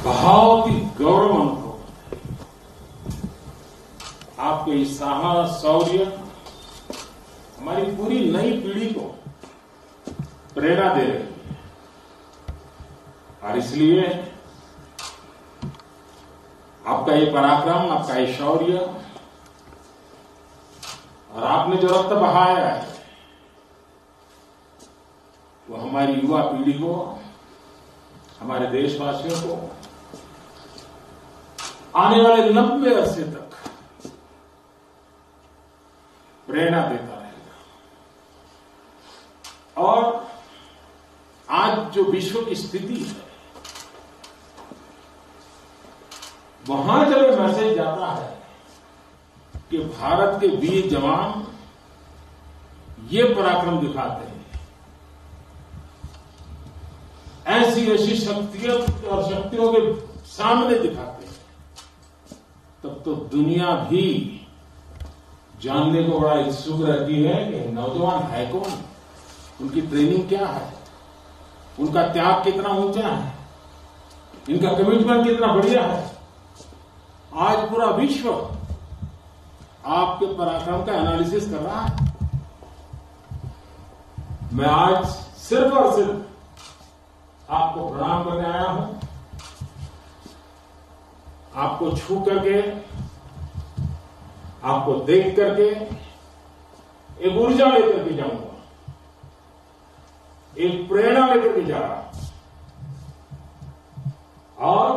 बहुत ही गौरव अनुभव आपके इस साहस शौर्य हमारी पूरी नई पीढ़ी को प्रेरणा दे रही है और इसलिए आपका ये पराक्रम, आपका ये शौर्य और आपने जो रक्त बहाया है वो हमारी युवा पीढ़ी को, हमारे देशवासियों को आने वाले लंबे अरसे तक प्रेरणा देता रहेगा। और आज जो विश्व की स्थिति है वहां जब ये मैसेज जाता है कि भारत के वीर जवान ये पराक्रम दिखाते हैं, ऐसी ऐसी शक्तियों और शक्तियों के सामने दिखाते हैं, तब तो दुनिया भी जानने को बड़ा इच्छुक रहती है कि नौजवान है कौन, उनकी ट्रेनिंग क्या है, उनका त्याग कितना ऊंचा है, इनका कमिटमेंट कितना बढ़िया है। आज पूरा विश्व आपके पराक्रम का एनालिसिस कर रहा है। मैं आज सिर्फ और सिर्फ आपको प्रणाम करने आया हूं, आपको छू करके, आपको देख करके एक ऊर्जा लेकर के जाऊंगा, एक प्रेरणा लेकर के जा रहा हूं और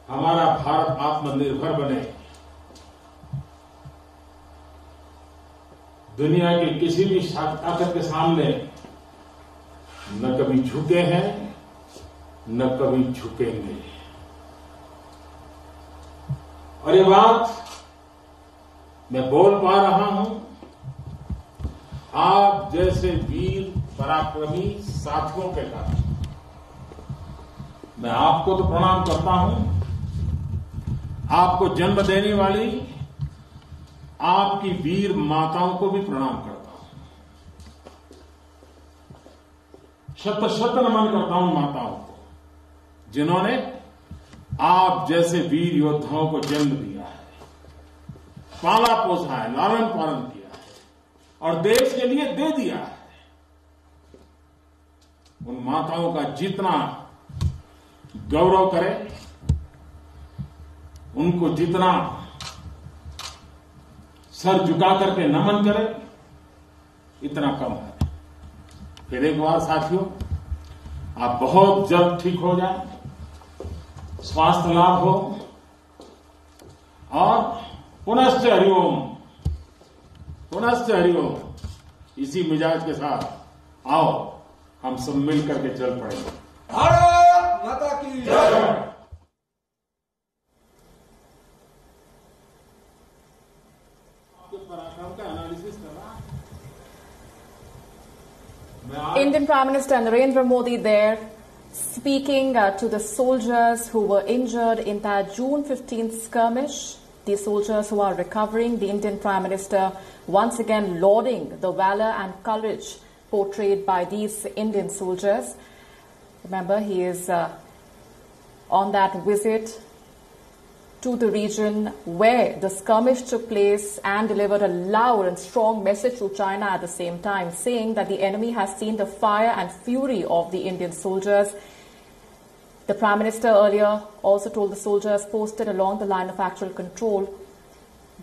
हमारा भारत आत्मनिर्भर बने, दुनिया की किसी भी ताकत के सामने न कभी झुके हैं न कभी झुकेंगे। और ये बात मैं बोल पा रहा हूं आप जैसे वीर पराक्रमी साथियों के कारण। मैं आपको तो प्रणाम करता हूं, आपको जन्म देने वाली आपकी वीर माताओं को भी प्रणाम करता हूं, शत शत नमन करता हूं माताओं को जिन्होंने आप जैसे वीर योद्धाओं को जन्म दिया है, पाला पोसा है, लालन पालन किया है और देश के लिए दे दिया है। उन माताओं का जितना गौरव करें, उनको जितना सर झुका करके नमन करें, इतना कम है। फिर एक बार साथियों, आप बहुत जल्द ठीक हो जाए, स्वास्थ्य लाभ हो और पुनश्च हरिओम, पुनश्च हरिओम। इसी मिजाज के साथ आओ हम सब मिल करके चल पड़ेंगे। भारत माता की जय। Indian Prime Minister Narendra Modi there speaking to the soldiers who were injured in that June 15th skirmish, the soldiers who are recovering. The Indian Prime Minister once again lauding the valor and courage portrayed by these Indian soldiers. Remember, he is on that visit to the region where the skirmish took place and delivered a loud and strong message to China at the same time, saying that the enemy has seen the fire and fury of the Indian soldiers. The Prime Minister earlier also told the soldiers posted along the line of actual control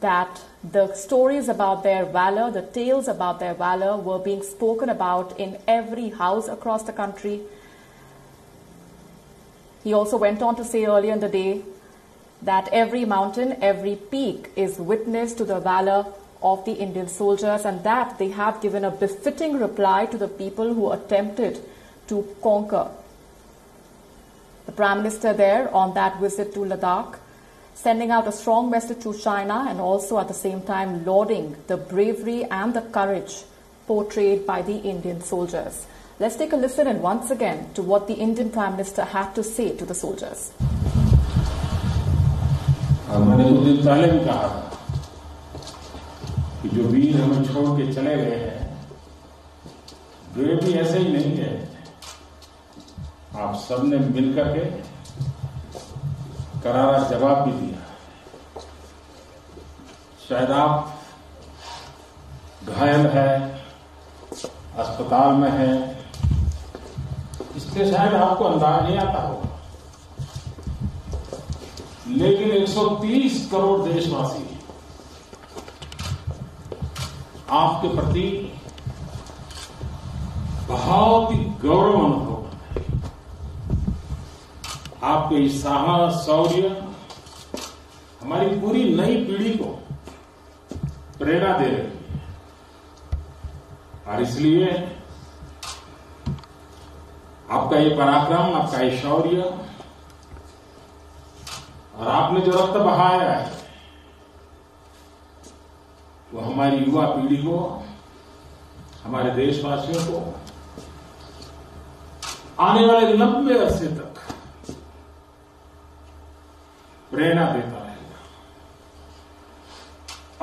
that the stories about their valor, the tales about their valor were being spoken about in every house across the country. He also went on to say earlier in the day that every mountain, every peak is witness to the valor of the Indian soldiers, and that they have given a befitting reply to the people who attempted to conquer. The Prime Minister there on that visit to Ladakh, sending out a strong message to China and also at the same time lauding the bravery and the courage portrayed by the Indian soldiers. Let's take a listen and once again to what the Indian Prime Minister had to say to the soldiers. मैंने कुछ दिन पहले भी कहा था कि जो वीर हमें छोड़ के चले गए हैं, वे भी ऐसे ही नहीं है। आप सबने मिलकर के करारा जवाब भी दिया है। शायद आप घायल है, अस्पताल में है, इसलिए शायद आपको अंदाज नहीं आता होगा, लेकिन 130 करोड़ देशवासी आपके प्रति बहुत ही गौरव अनुभव करते हैं। आपके इस साहस, शौर्य हमारी पूरी नई पीढ़ी को प्रेरणा दे रही है, और इसलिए आपका ये पराक्रम, आपका ये शौर्य और आपने जो रक्त बहाया है, वो हमारी युवा पीढ़ी को, हमारे देशवासियों को आने वाले लंबे अरसे तक प्रेरणा देता रहेगा।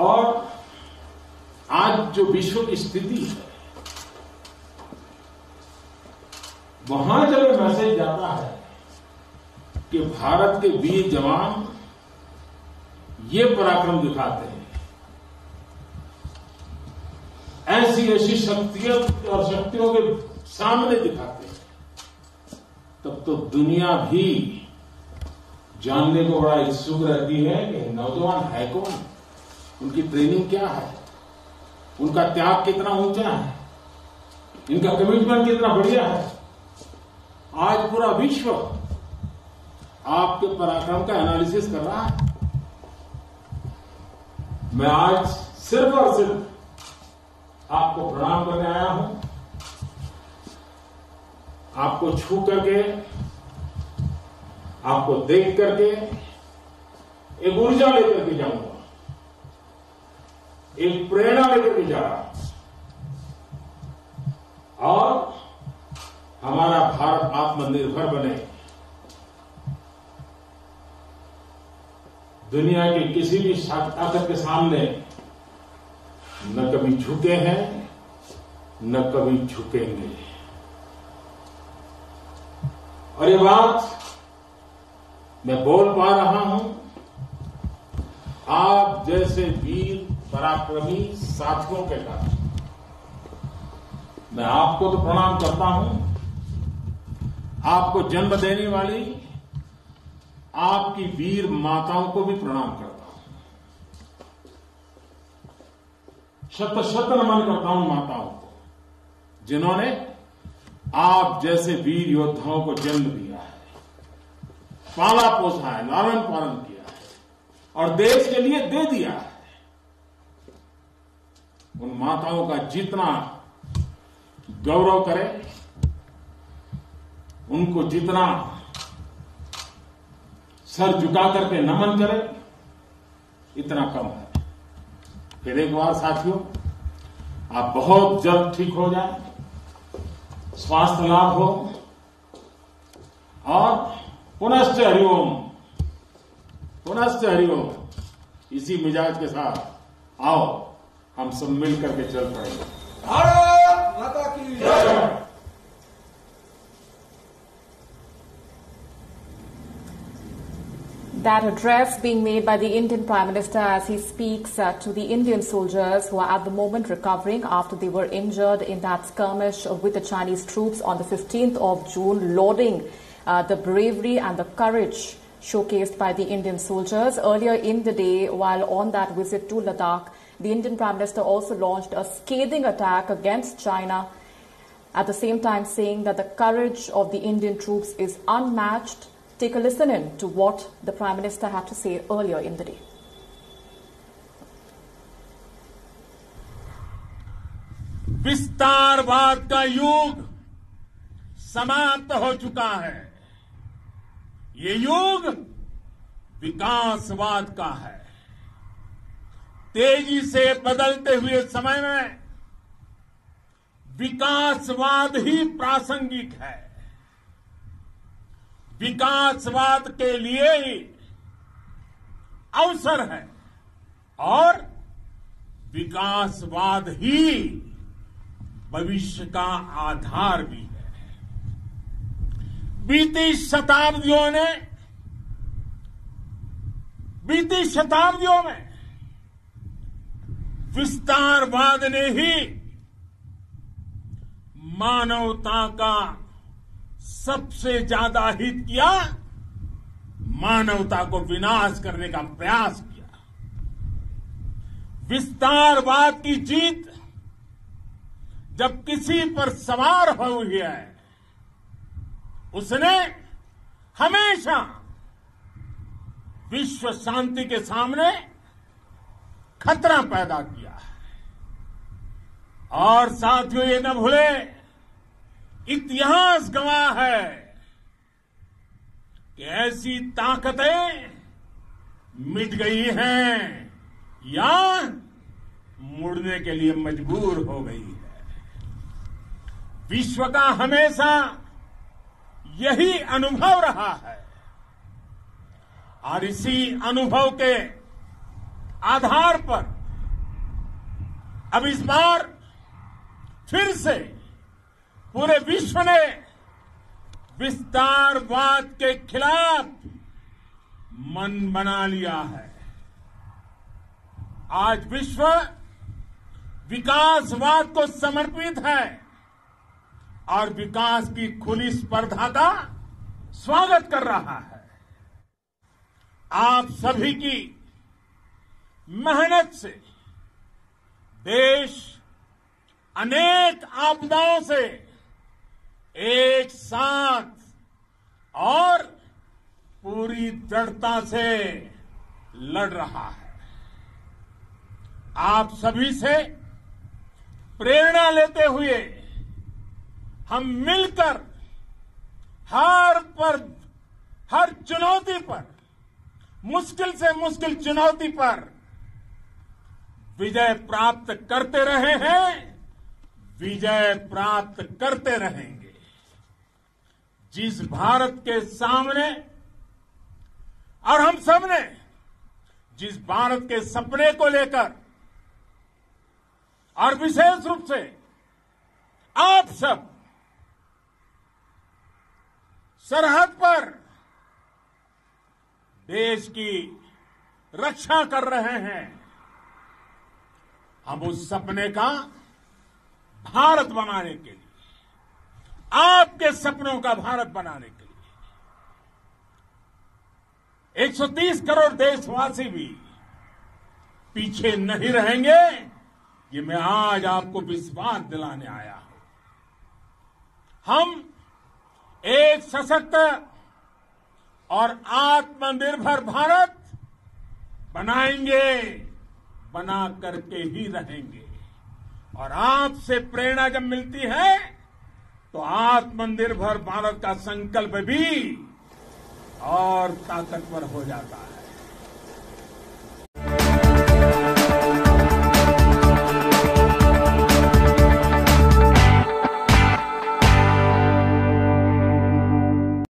और आज जो विश्व की स्थिति है, वहां जब ये मैसेज जाता है कि भारत के वीर जवान ये पराक्रम दिखाते हैं, ऐसी ऐसी शक्तियों और शक्तियों के सामने दिखाते हैं, तब तो दुनिया भी जानने को बड़ा इच्छुक रहती है कि नौजवान है कौन, उनकी ट्रेनिंग क्या है, उनका त्याग कितना ऊंचा है, इनका कमिटमेंट कितना बढ़िया है। आज पूरा विश्व आपके पराक्रम का एनालिसिस कर रहा है। मैं आज सिर्फ और सिर्फ आपको प्रणाम करने आया हूं, आपको छू करके, आपको देख करके एक ऊर्जा लेकर के जाऊंगा, एक प्रेरणा लेकर के जा रहा हूं, और हमारा भारत आत्मनिर्भर बने, दुनिया की किसी भी ताकत के सामने न कभी झुके हैं, न कभी झुकेंगे। और ये बात मैं बोल पा रहा हूं आप जैसे वीर पराक्रमी साथियों के कारण। मैं आपको तो प्रणाम करता हूं, आपको जन्म देने वाली आपकी वीर माताओं को भी प्रणाम करता हूं, शत शत नमन करता हूं माताओं को, जिन्होंने आप जैसे वीर योद्धाओं को जन्म दिया है, पाला पोसा है, लालन पालन किया है और देश के लिए दे दिया है। उन माताओं का जितना गौरव करें, उनको जितना सर झुका करके नमन करें, इतना कम है। फिर एक बार साथियों, आप बहुत जल्द ठीक हो जाए, स्वास्थ्य लाभ हो, और पुनश्च हरिओम, पुनश्च हरिओम। इसी मिजाज के साथ आओ हम सब मिल करके चल पड़ेंगे। भारत माता की जय। That address being made by the Indian Prime Minister as he speaks to the Indian soldiers who are at the moment recovering after they were injured in that skirmish with the Chinese troops on the 15th of June, lauding the bravery and the courage showcased by the Indian soldiers. Earlier in the day, while on that visit to Ladakh, the Indian Prime Minister also launched a scathing attack against China, at the same time saying that the courage of the Indian troops is unmatched. Take a listen in to what the Prime Minister had to say earlier in the day. विस्तारवाद का युग समाप्त हो चुका है। ये युग विकासवाद का है। तेजी से बदलते हुए समय में विकासवाद ही प्रासंगिक है। विकासवाद के लिए ही अवसर है और विकासवाद ही भविष्य का आधार भी है। बीती शताब्दियों ने बीती शताब्दियों में विस्तारवाद ने ही मानवता का सबसे ज्यादा हित किया, मानवता को विनाश करने का प्रयास किया। विस्तारवाद की जीत जब किसी पर सवार हुई है, उसने हमेशा विश्व शांति के सामने खतरा पैदा किया है। और साथियों, ये न भूले, इतिहास गवाह है कि ऐसी ताकतें मिट गई हैं या मुड़ने के लिए मजबूर हो गई है। विश्व का हमेशा यही अनुभव रहा है और इसी अनुभव के आधार पर अब इस बार फिर से पूरे विश्व ने विस्तारवाद के खिलाफ मन बना लिया है। आज विश्व विकासवाद को समर्पित है और विकास की खुली स्पर्धा का स्वागत कर रहा है। आप सभी की मेहनत से देश अनेक आपदाओं से एक साथ और पूरी दृढ़ता से लड़ रहा है। आप सभी से प्रेरणा लेते हुए हम मिलकर हर चुनौती पर, मुश्किल से मुश्किल चुनौती पर विजय प्राप्त करते रहे हैं, विजय प्राप्त करते रहेंगे। जिस भारत के सामने और हम सबने जिस भारत के सपने को लेकर और विशेष रूप से आप सब सरहद पर देश की रक्षा कर रहे हैं, हम उस सपने का भारत बनाने के लिए, आपके सपनों का भारत बनाने के लिए 130 करोड़ देशवासी भी पीछे नहीं रहेंगे, ये मैं आज आपको विश्वास दिलाने आया हूं। हम एक सशक्त और आत्मनिर्भर भारत बनाएंगे, बना करके ही रहेंगे। और आपसे प्रेरणा जब मिलती है तो आत्मनिर्भर भारत का संकल्प भी और ताकतवर हो जाता है।